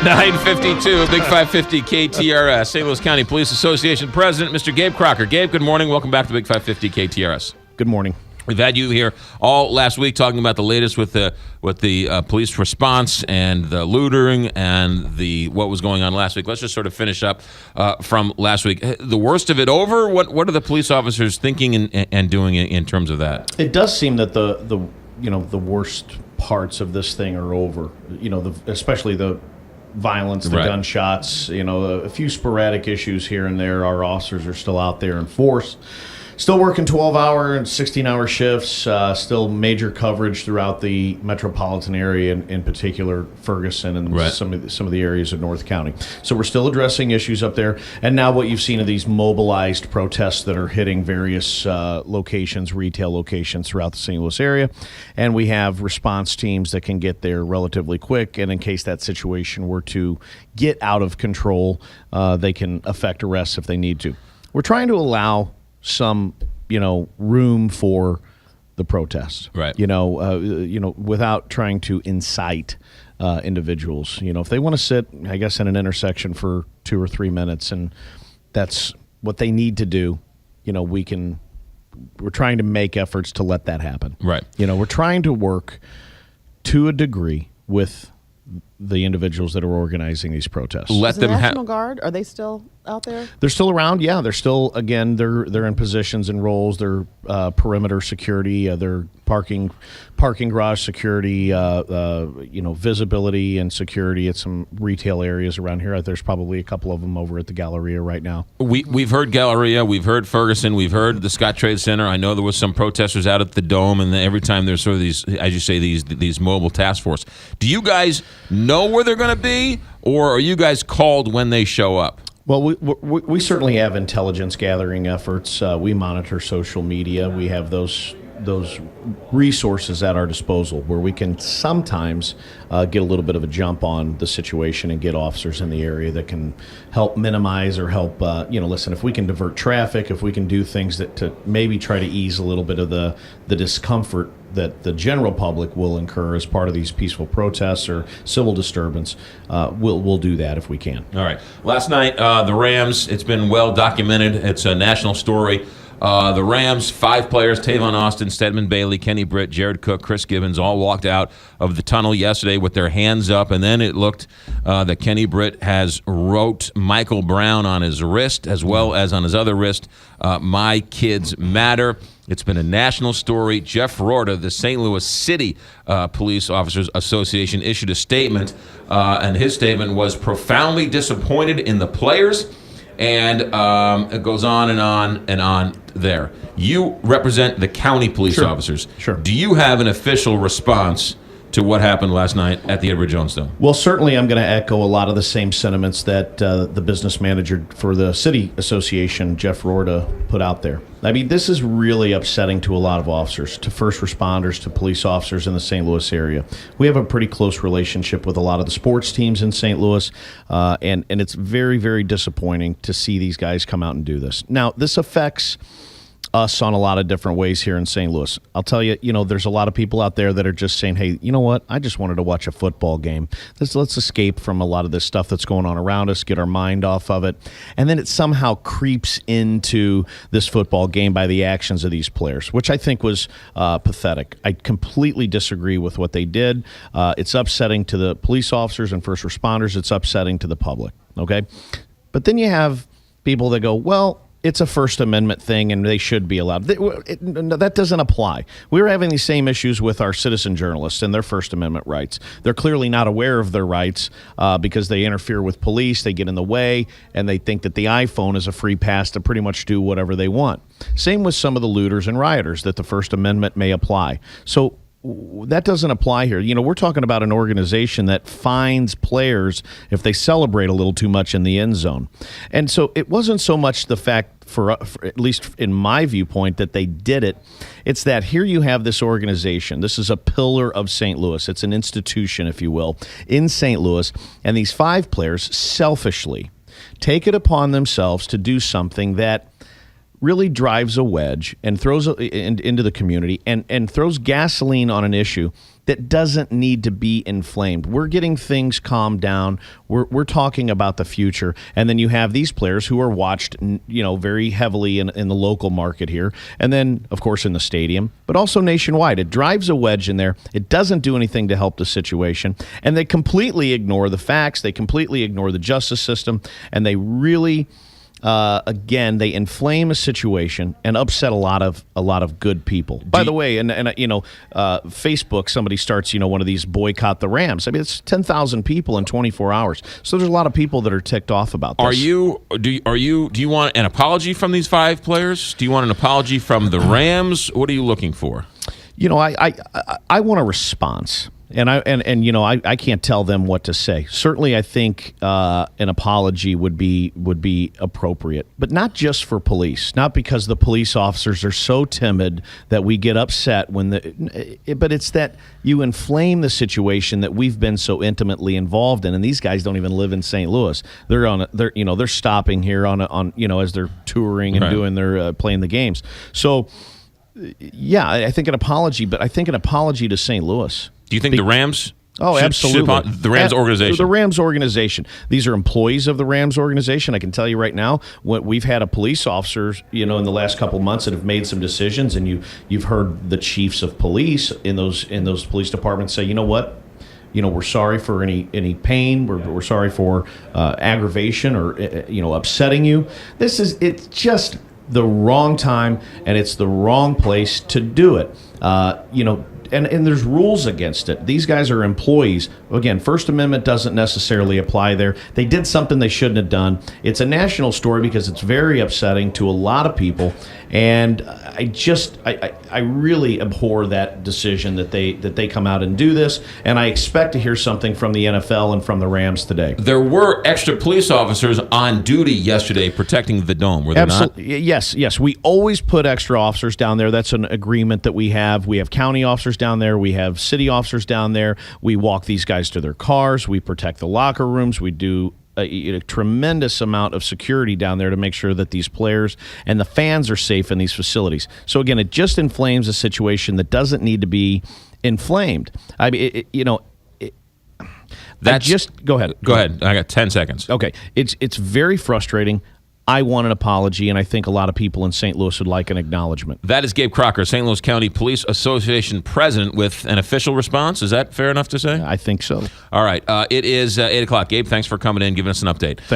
952, Big 550 KTRS, St. Louis County Police Association President, Mr. Gabe Crocker. Gabe, good morning. Welcome back to Big 550 KTRS. Good morning. We've had you here all last week talking about the latest with the police response and the lootering and what was going on last week. Let's just sort of finish up from last week. The worst of it over? What are the police officers thinking and doing in terms of that? It does seem that the worst parts of this thing are over. Especially the violence, the gunshots. A few sporadic issues here and there. Our officers are still out there in force. Still working 12-hour and 16-hour shifts, still major coverage throughout the metropolitan area, in particular Ferguson and some of the areas of North County. So we're still addressing issues up there. And now what you've seen are these mobilized protests that are hitting various locations, retail locations throughout the St. Louis area. And we have response teams that can get there relatively quick. And in case that situation were to get out of control, they can effect arrests if they need to. We're trying to allow some, room for the protest, right? Without trying to incite individuals. If they want to sit, I guess, in an intersection for 2 or 3 minutes, and that's what they need to do, we're trying to make efforts to let that happen. Right. We're trying to work to a degree with the individuals that are organizing these protests. Let them National Guard, are they still out there? They're still around. Yeah, they're still, again, they're in positions and roles. They're perimeter security. They're parking garage security. Visibility and security at some retail areas around here. There's probably a couple of them over at the Galleria right now. We've heard Galleria. We've heard Ferguson. We've heard the Scott Trade Center. I know there was some protesters out at the Dome, and every time there's sort of these, as you say, these mobile task force. Do you guys know where they're going to be, or are you guys called when they show up? Well, we certainly have intelligence gathering efforts. We monitor social media. We have those resources at our disposal where we can sometimes get a little bit of a jump on the situation and get officers in the area that can help minimize or help, listen, if we can divert traffic, if we can do things to maybe try to ease a little bit of the discomfort that the general public will incur as part of these peaceful protests or civil disturbance, we'll do that if we can. All right. Last night, the Rams, it's been well documented. It's a national story. The Rams, 5 players, Tavon Austin, Stedman Bailey, Kenny Britt, Jared Cook, Chris Gibbons, all walked out of the tunnel yesterday with their hands up, and then it looked that Kenny Britt wrote Michael Brown on his wrist as well as on his other wrist, "My Kids Matter." It's been a national story. Jeff Rorta, the St. Louis City Police Officers Association, issued a statement, and his statement was profoundly disappointed in the players, and it goes on and on and on there. You represent the county police officers. Sure. Do you have an official response to what happened last night at the Edward Jones Dome? Well, certainly I'm going to echo a lot of the same sentiments that the business manager for the City Association, Jeff Rorta, put out there. I mean, this is really upsetting to a lot of officers, to first responders, to police officers in the St. Louis area. We have a pretty close relationship with a lot of the sports teams in St. Louis, and it's very, very disappointing to see these guys come out and do this. Now, this affects us on a lot of different ways here in St. Louis. I'll tell you, there's a lot of people out there that are just saying, hey, you know what? I just wanted to watch a football game. Let's escape from a lot of this stuff that's going on around us, get our mind off of it. And then it somehow creeps into this football game by the actions of these players, which I think was pathetic. I completely disagree with what they did. It's upsetting to the police officers and first responders. It's upsetting to the public, okay? But then you have people that go, well, it's a First Amendment thing, and they should be allowed. That doesn't apply. We're having these same issues with our citizen journalists and their First Amendment rights. They're clearly not aware of their rights because they interfere with police, they get in the way, and they think that the iPhone is a free pass to pretty much do whatever they want. Same with some of the looters and rioters, that the First Amendment may apply. So that doesn't apply here. We're talking about an organization that fines players if they celebrate a little too much in the end zone. And so it wasn't so much the fact, for at least in my viewpoint, that they did it. It's that here you have this organization. This is a pillar of St. Louis. It's an institution, if you will, in St. Louis. And these 5 players selfishly take it upon themselves to do something that really drives a wedge and throws into the community and throws gasoline on an issue that doesn't need to be inflamed. We're getting things calmed down. We're talking about the future. And then you have these players who are watched, very heavily in the local market here. And then, of course, in the stadium, but also nationwide. It drives a wedge in there. It doesn't do anything to help the situation. And they completely ignore the facts. They completely ignore the justice system. And they really... again, they inflame a situation and upset a lot of good people. By the way, and Facebook, somebody starts one of these boycott the Rams. I mean, it's 10,000 people in 24 hours. So there's a lot of people that are ticked off about this. Do you want an apology from these 5 players? Do you want an apology from the Rams? What are you looking for? I want a response. And I can't tell them what to say. Certainly, I think an apology would be appropriate, but not just for police. Not because the police officers are so timid that we get upset but it's that you inflame the situation that we've been so intimately involved in. And these guys don't even live in St. Louis. They're stopping here on as they're touring and doing their playing the games. So yeah, I think an apology, but I think an apology to St. Louis. Do you think the Rams? Oh, absolutely. The Rams organization. The Rams organization. These are employees of the Rams organization. I can tell you right now, we've had a police officers, in the last couple of months that have made some decisions, and you've heard the chiefs of police in those police departments say, you know what? We're sorry for any pain. We're sorry for aggravation or upsetting you. It's just the wrong time, and it's the wrong place to do it. And there's rules against it. These guys are employees. Again, First Amendment doesn't necessarily apply there. They did something they shouldn't have done. It's a national story because it's very upsetting to a lot of people. And I really abhor that decision that they come out and do this. And I expect to hear something from the NFL and from the Rams today. There were extra police officers on duty yesterday protecting the dome, were there not? Yes. We always put extra officers down there. That's an agreement that we have. We have county officers down there. We have city officers down there. We walk these guys to their cars. We protect the locker rooms. We do a tremendous amount of security down there to make sure that these players and the fans are safe in these facilities. So again, it just inflames a situation that doesn't need to be inflamed. I mean, go ahead. Go ahead. I got 10 seconds. Okay. It's very frustrating. I want an apology, and I think a lot of people in St. Louis would like an acknowledgement. That is Gabe Crocker, St. Louis County Police Association president, with an official response. Is that fair enough to say? I think so. All right. It is 8 o'clock. Gabe, thanks for coming in, giving us an update. Thanks.